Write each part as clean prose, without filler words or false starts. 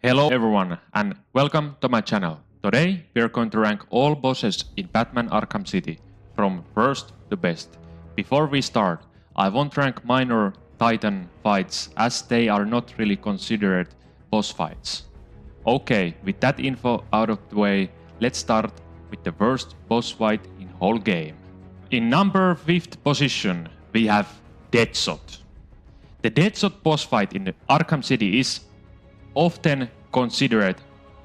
Hello everyone and welcome to my channel. Today we are going to rank all bosses in Batman Arkham City from worst to best. Before we start, I won't rank minor Titan fights as they are not really considered boss fights. Okay, with that info out of the way, let's start with the worst boss fight in whole game. In number 5th position we have Deadshot. The Deadshot boss fight in Arkham City is often considered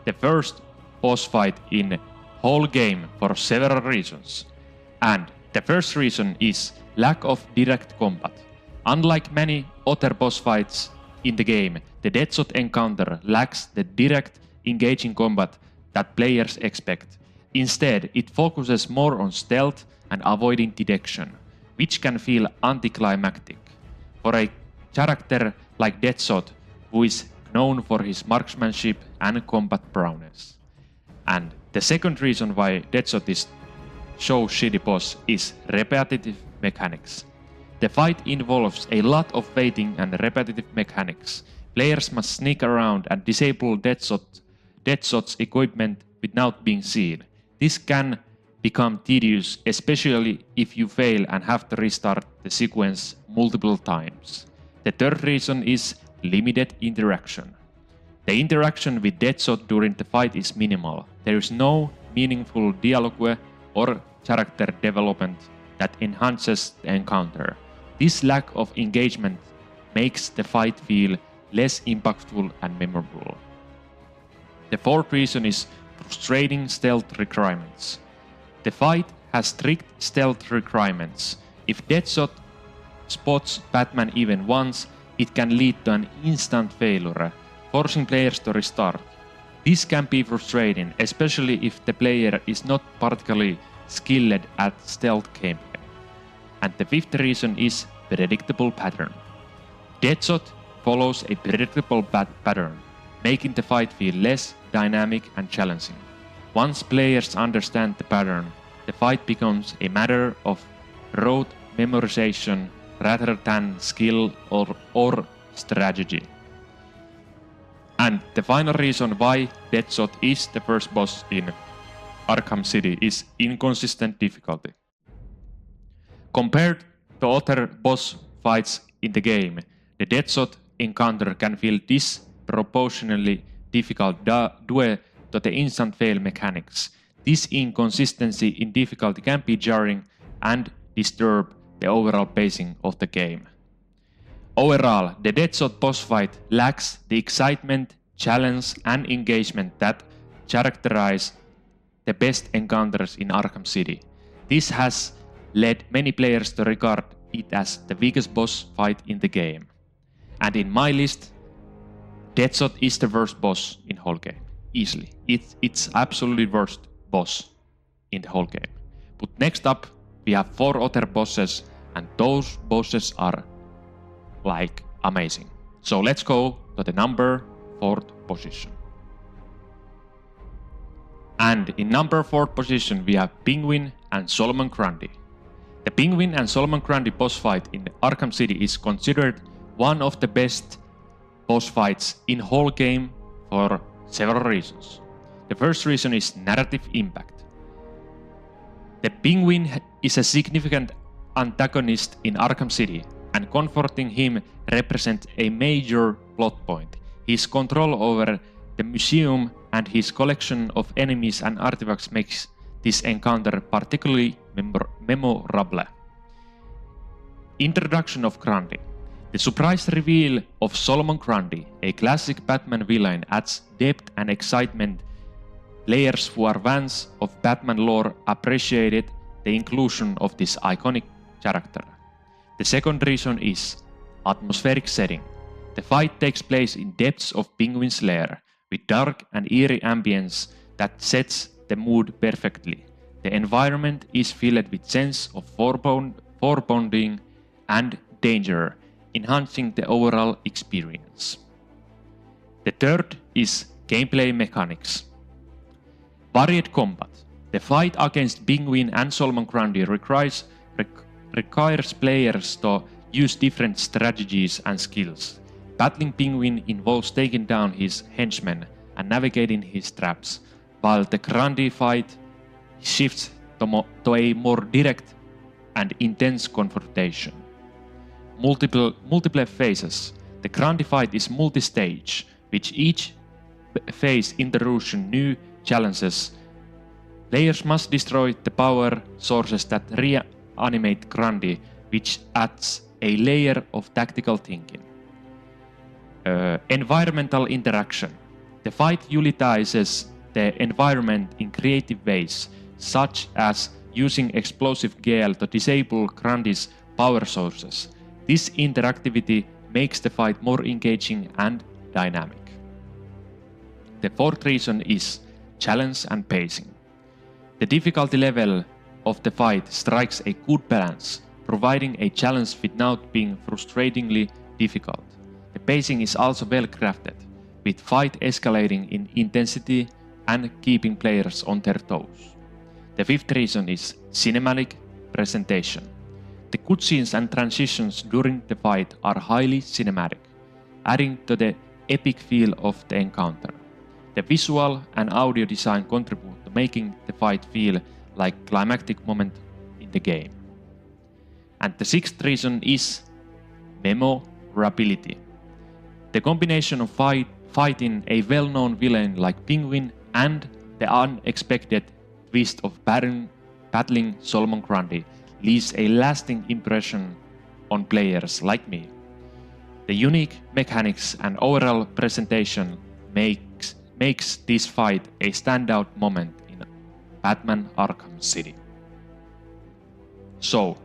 the first boss fight in whole game for several reasons. And the first reason is lack of direct combat. Unlike many other boss fights in the game, the Deadshot encounter lacks the direct engaging combat that players expect. Instead, it focuses more on stealth and avoiding detection, which can feel anticlimactic. For a character like Deadshot, who is known for his marksmanship and combat prowess. And the second reason why Deadshot is so shitty boss is repetitive mechanics. The fight involves a lot of waiting and repetitive mechanics. Players must sneak around and disable Deadshot's equipment without being seen. This can become tedious, especially if you fail and have to restart the sequence multiple times. The third reason is limited interaction. The interaction with Deadshot during the fight is minimal. There is no meaningful dialogue or character development that enhances the encounter. This lack of engagement makes the fight feel less impactful and memorable. The fourth reason is frustrating stealth requirements. The fight has strict stealth requirements. If Deadshot spots Batman even once, it can lead to an instant failure, forcing players to restart. This can be frustrating, especially if the player is not particularly skilled at stealth gameplay. And the fifth reason is predictable pattern. Deadshot follows a predictable pattern, making the fight feel less dynamic and challenging. Once players understand the pattern, the fight becomes a matter of rote memorization rather than skill or strategy. And the final reason why Deadshot is the first boss in Arkham City is inconsistent difficulty. Compared to other boss fights in the game, the Deadshot encounter can feel disproportionately difficult due to the instant fail mechanics. This inconsistency in difficulty can be jarring and disturb the overall pacing of the game. Overall, the Deadshot boss fight lacks the excitement, challenge and engagement that characterize the best encounters in Arkham City. This has led many players to regard it as the weakest boss fight in the game. And in my list, Deadshot is the worst boss in the whole game. Easily. It's absolutely worst boss in the whole game. But next up, we have 4 other bosses, and those bosses are like amazing. So let's go to the number 4th position. And in number 4th position we have Penguin and Solomon Grundy. The Penguin and Solomon Grundy boss fight in Arkham City is considered one of the best boss fights in whole game for several reasons. The first reason is narrative impact. The Penguin is a significant antagonist in Arkham City, and confronting him represents a major plot point. His control over the museum and his collection of enemies and artifacts makes this encounter particularly memorable. Introduction of Grundy. The surprise reveal of Solomon Grundy, a classic Batman villain, adds depth and excitement. Players who are fans of Batman lore appreciated the inclusion of this iconic character. The second reason is atmospheric setting. The fight takes place in depths of Penguin's lair, with dark and eerie ambience that sets the mood perfectly. The environment is filled with sense of foreboding and danger, enhancing the overall experience. The third is gameplay mechanics. Varied combat. The fight against Penguin and Solomon Grundy requires players to use different strategies and skills. Battling Penguin involves taking down his henchmen and navigating his traps, while the Grundy fight shifts to a more direct and intense confrontation. Multiple phases. The Grundy fight is multi-stage, which each phase introduces new challenges. Players must destroy the power sources that reanimate Grundy, which adds a layer of tactical thinking. Environmental interaction. The fight utilizes the environment in creative ways, such as using explosive gale to disable Grundy's power sources. This interactivity makes the fight more engaging and dynamic. The fourth reason is challenge and pacing. The difficulty level of the fight strikes a good balance, providing a challenge without being frustratingly difficult. The pacing is also well crafted, with fight escalating in intensity and keeping players on their toes. The fifth reason is cinematic presentation. The cutscenes and transitions during the fight are highly cinematic, adding to the epic feel of the encounter. The visual and audio design contribute to making the fight feel like a climactic moment in the game. And the sixth reason is memorability. The combination of fighting a well-known villain like Penguin and the unexpected twist of battling Solomon Grundy leaves a lasting impression on players like me. The unique mechanics and overall presentation makes this fight a standout moment in Batman Arkham City. So,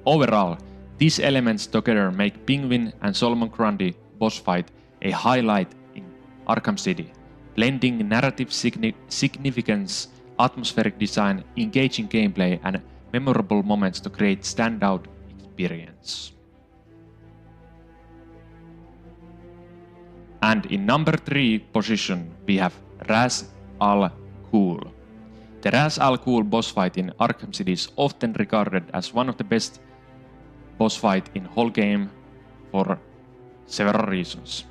overall, these elements together make Penguin and Solomon Grundy boss fight a highlight in Arkham City, blending narrative significance, atmospheric design, engaging gameplay, and memorable moments to create standout experience. And in number 3 position we have Ra's al Ghul. The Ra's al Ghul boss fight in Arkham City is often regarded as one of the best boss fight in whole game for several reasons.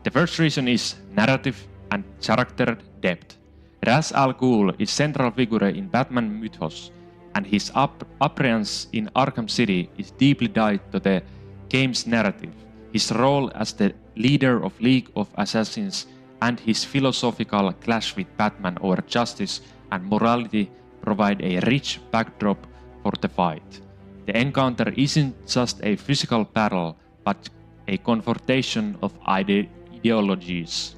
The first reason is narrative and character depth. Ra's al Ghul is central figure in Batman mythos, and his appearance in Arkham City is deeply tied to the game's narrative. His role as the leader of League of Assassins and his philosophical clash with Batman over justice and morality provide a rich backdrop for the fight. The encounter isn't just a physical battle, but a confrontation of ideologies.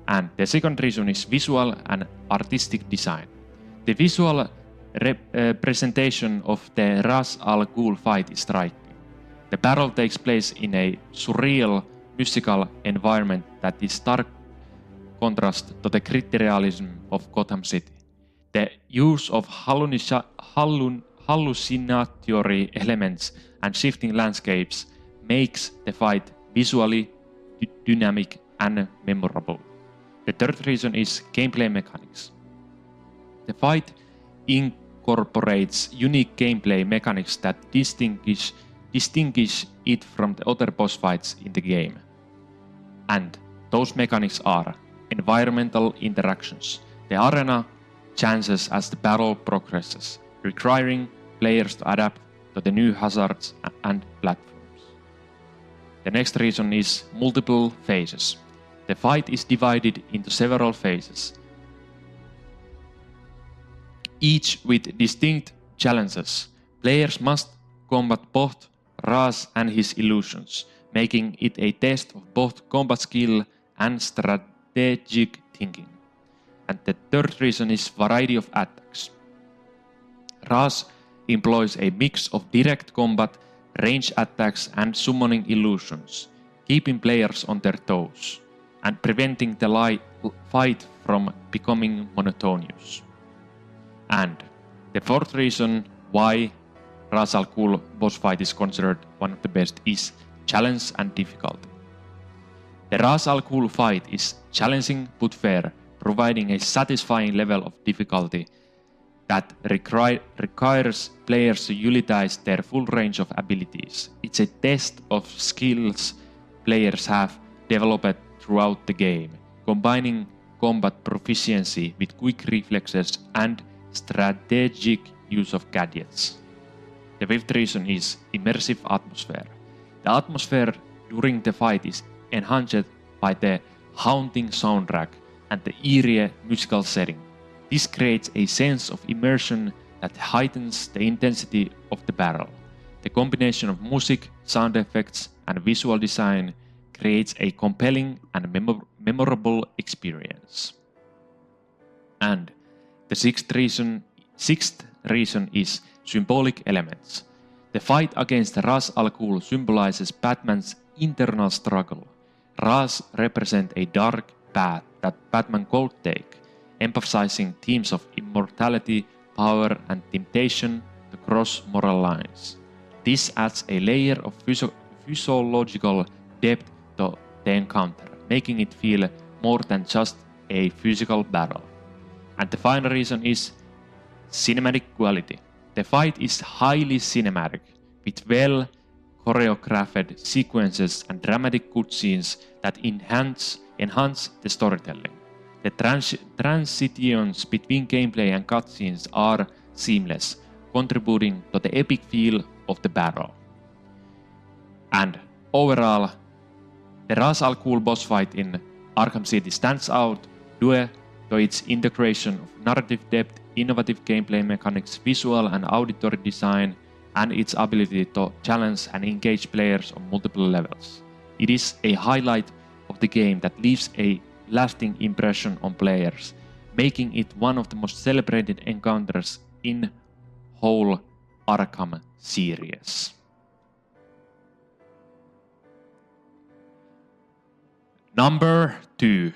And the second reason is visual and artistic design. The visual representation of the Ra's al Ghul fight is striking. The battle takes place in a surreal, mystical environment that is stark contrast to the gritty realism of Gotham City. The use of hallucinatory elements and shifting landscapes makes the fight visually dynamic and memorable. The third reason is gameplay mechanics. The fight incorporates unique gameplay mechanics that distinguish it from the other boss fights in the game. And those mechanics are environmental interactions. The arena changes as the battle progresses, requiring players to adapt to the new hazards and platforms. The next reason is multiple phases. The fight is divided into several phases, each with distinct challenges. Players must combat both Ra's and his illusions, making it a test of both combat skill and strategic thinking. And the third reason is variety of attacks. Ra's employs a mix of direct combat, range attacks, and summoning illusions, keeping players on their toes and preventing the fight from becoming monotonous. And the fourth reason why Ra's al Ghul boss fight is considered one of the best is challenge and difficulty. The Ra's al Ghul fight is challenging but fair, providing a satisfying level of difficulty that requires players to utilize their full range of abilities. It's a test of skills players have developed throughout the game, combining combat proficiency with quick reflexes and strategic use of gadgets. The fifth reason is immersive atmosphere. The atmosphere during the fight is enhanced by the haunting soundtrack and the eerie musical setting. This creates a sense of immersion that heightens the intensity of the battle. The combination of music, sound effects, and visual design creates a compelling and memorable experience. And the sixth reason is symbolic elements. The fight against Ra's al Ghul symbolizes Batman's internal struggle. Ra's represent a dark path that Batman could take, emphasizing themes of immortality, power, and temptation to cross moral lines. This adds a layer of physiological depth to the encounter, making it feel more than just a physical battle. And the final reason is cinematic quality. The fight is highly cinematic, with well choreographed sequences and dramatic cutscenes that enhance the storytelling. The transitions between gameplay and cutscenes are seamless, contributing to the epic feel of the battle. And overall, the Ra's al Ghul boss fight in Arkham City stands out due to its integration of narrative depth, innovative gameplay mechanics, visual and auditory design, and its ability to challenge and engage players on multiple levels. It is a highlight of the game that leaves a lasting impression on players, making it one of the most celebrated encounters in whole Arkham series. Number 2.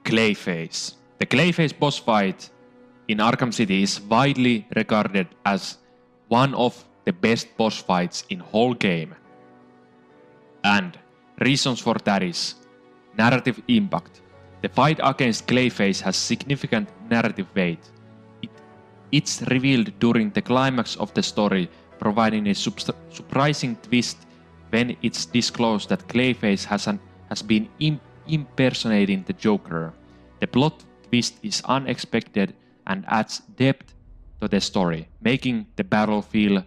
Clayface. The Clayface boss fight in Arkham City is widely regarded as one of the best boss fights in whole game. And reasons for that is narrative impact. The fight against Clayface has significant narrative weight. It's revealed during the climax of the story, providing a surprising twist when it's disclosed that Clayface has been impersonating the Joker. The plot twist is unexpected and adds depth to the story, making the battle feel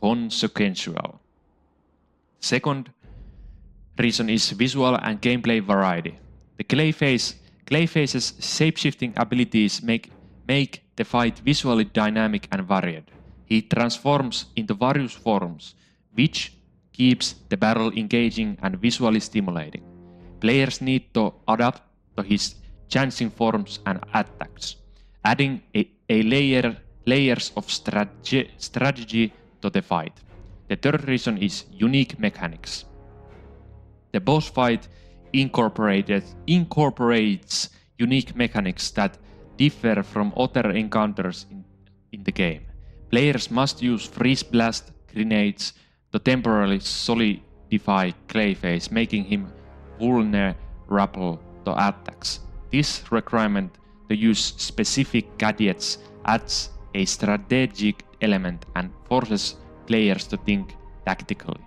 consequential. Second reason is visual and gameplay variety. The Clayface's shape-shifting abilities make the fight visually dynamic and varied. He transforms into various forms, which keeps the battle engaging and visually stimulating. Players need to adapt to his changing forms and attacks, adding layers of strategy to the fight. The third reason is unique mechanics. The boss fight incorporates unique mechanics that differ from other encounters in the game. Players must use freeze blast grenades to temporarily solidify Clayface, making him vulnerable to attacks. This requirement to use specific gadgets adds a strategic element and forces players to think tactically.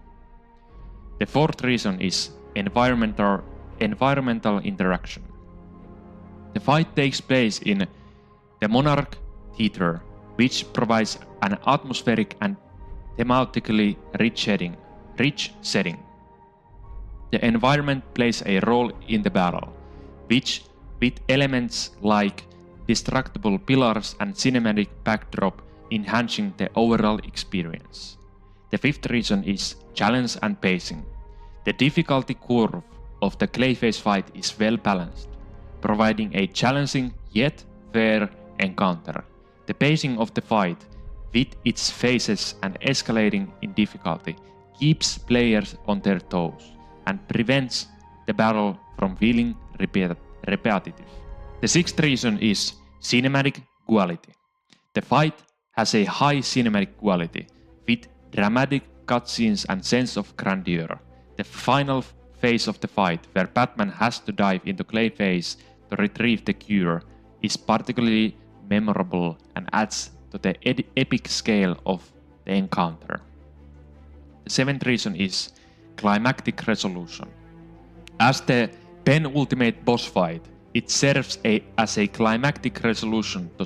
The fourth reason is environmental interaction. The fight takes place in the Monarch Theater, which provides an atmospheric and thematically rich setting. The environment plays a role in the battle, with elements like destructible pillars and cinematic backdrop enhancing the overall experience. The fifth reason is challenge and pacing. The difficulty curve of the Clayface fight is well balanced, providing a challenging yet fair encounter. The pacing of the fight, with its phases and escalating in difficulty, keeps players on their toes and prevents the battle from feeling repetitive. The sixth reason is cinematic quality. The fight has a high cinematic quality, with dramatic cutscenes and sense of grandeur. The final phase of the fight, where Batman has to dive into Clayface to retrieve the cure, is particularly memorable and adds to the epic scale of the encounter. The seventh reason is climactic resolution. As the penultimate boss fight, it serves as a climactic resolution to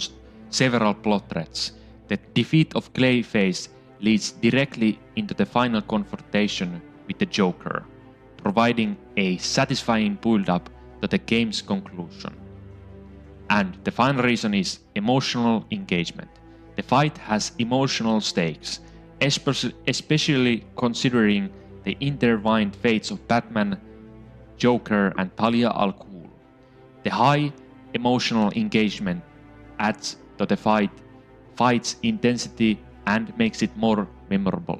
several plot threads. The defeat of Clayface leads directly into the final confrontation with the Joker, providing a satisfying build-up to the game's conclusion. And the final reason is emotional engagement. The fight has emotional stakes, especially considering the intertwined fates of Batman, Joker, and Talia al Ghul. The high emotional engagement adds to the fight's intensity and makes it more memorable.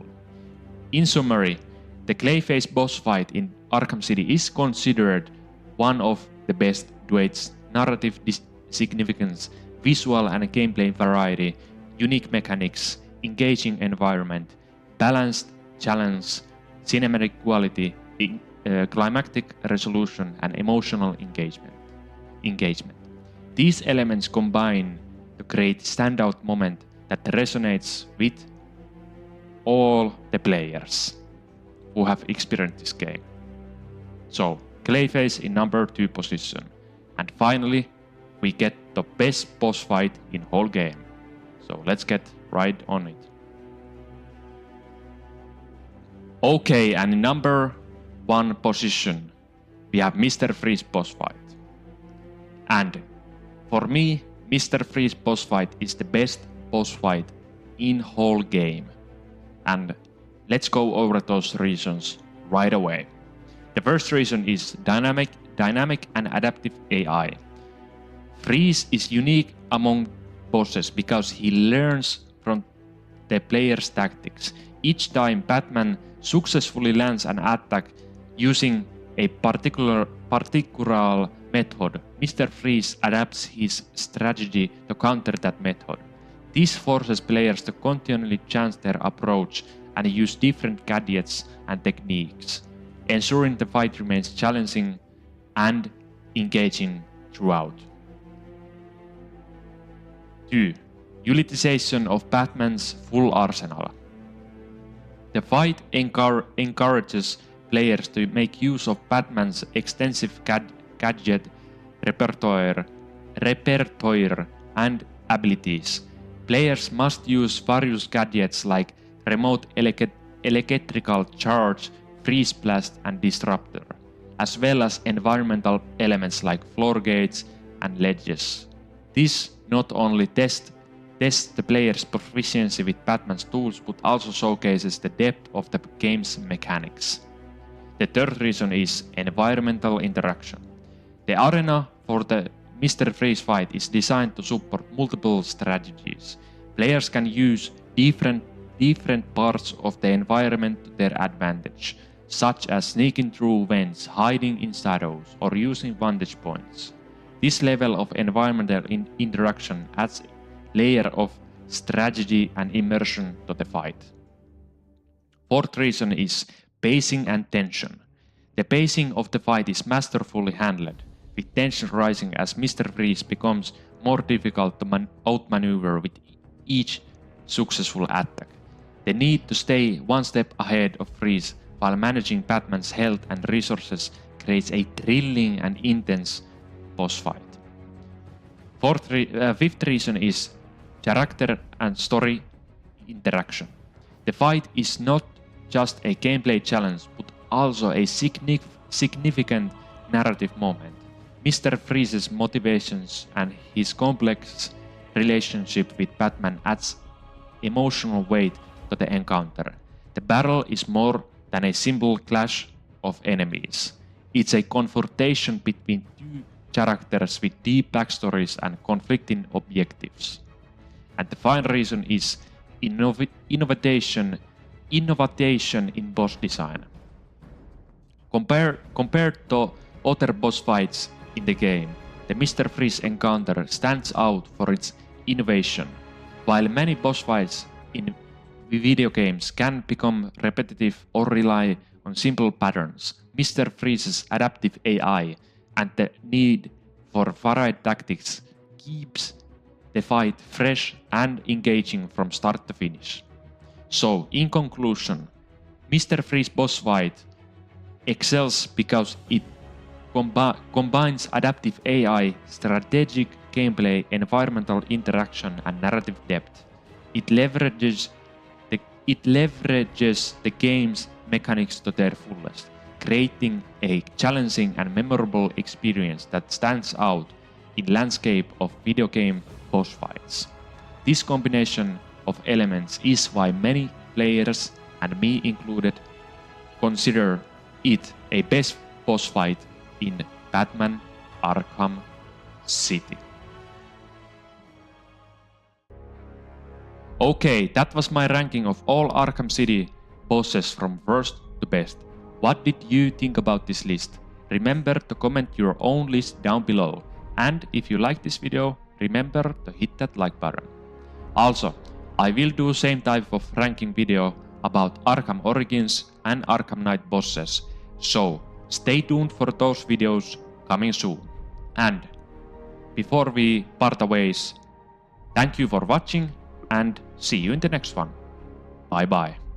In summary, the Clayface boss fight in Arkham City is considered one of the best due to its narrative significance, visual and gameplay variety, unique mechanics, engaging environment, balanced challenge, cinematic quality, climactic resolution, and emotional engagement. These elements combine to create standout moment that resonates with all the players who have experienced this game. So, Clayface in number 2 position. And finally, we get the best boss fight in whole game. So let's get right on it. Okay, and in number 1 position, we have Mr. Freeze boss fight. And for me, Mr. Freeze boss fight is the best boss fight in whole game. And let's go over those reasons right away. The first reason is dynamic and adaptive AI. Freeze is unique among bosses because he learns from the player's tactics. Each time Batman successfully lands an attack using a particular method, Mr. Freeze adapts his strategy to counter that method. This forces players to continually change their approach and use different gadgets and techniques, ensuring the fight remains challenging and engaging throughout. 2. Utilization of Batman's full arsenal. The fight encourages players to make use of Batman's extensive gadget repertoire and abilities. Players must use various gadgets like remote electrical charge, freeze blast, and disruptor, as well as environmental elements like floor gates and ledges. This not only tests the player's proficiency with Batman's tools, but also showcases the depth of the game's mechanics. The third reason is environmental interaction. The arena for the Mr. Freeze fight is designed to support multiple strategies. Players can use different parts of the environment to their advantage, such as sneaking through vents, hiding in shadows, or using vantage points. This level of environmental interaction adds a layer of strategy and immersion to the fight. Fourth reason is pacing and tension. The pacing of the fight is masterfully handled, with tension rising as Mr. Freeze becomes more difficult to outmaneuver with each successful attack. The need to stay one step ahead of Freeze while managing Batman's health and resources creates a thrilling and intense boss fight. Fifth reason is character and story interaction. The fight is not just a gameplay challenge, but also a significant narrative moment. Mr. Freeze's motivations and his complex relationship with Batman adds emotional weight to the encounter. The battle is more than a simple clash of enemies. It's a confrontation between two characters with deep backstories and conflicting objectives. And the final reason is innovation in boss design. Compared to other boss fights in the game, the Mr. Freeze encounter stands out for its innovation. While many boss fights in video games can become repetitive or rely on simple patterns, Mr. Freeze's adaptive AI and the need for varied tactics keeps the fight fresh and engaging from start to finish. So, in conclusion, Mr. Freeze boss fight excels because it combines adaptive AI, strategic gameplay, environmental interaction, and narrative depth. It leverages the game's mechanics to their fullest, creating a challenging and memorable experience that stands out in landscape of video game boss fights. This combination of elements is why many players, and me included, consider it a best boss fight in Batman Arkham City. Okay, that was my ranking of all Arkham City bosses from worst to best. What did you think about this list? Remember to comment your own list down below. And if you like this video, remember to hit that like button. Also, I will do same type of ranking video about Arkham Origins and Arkham Knight bosses, so stay tuned for those videos coming soon. And before we part ways, thank you for watching and see you in the next one. Bye bye.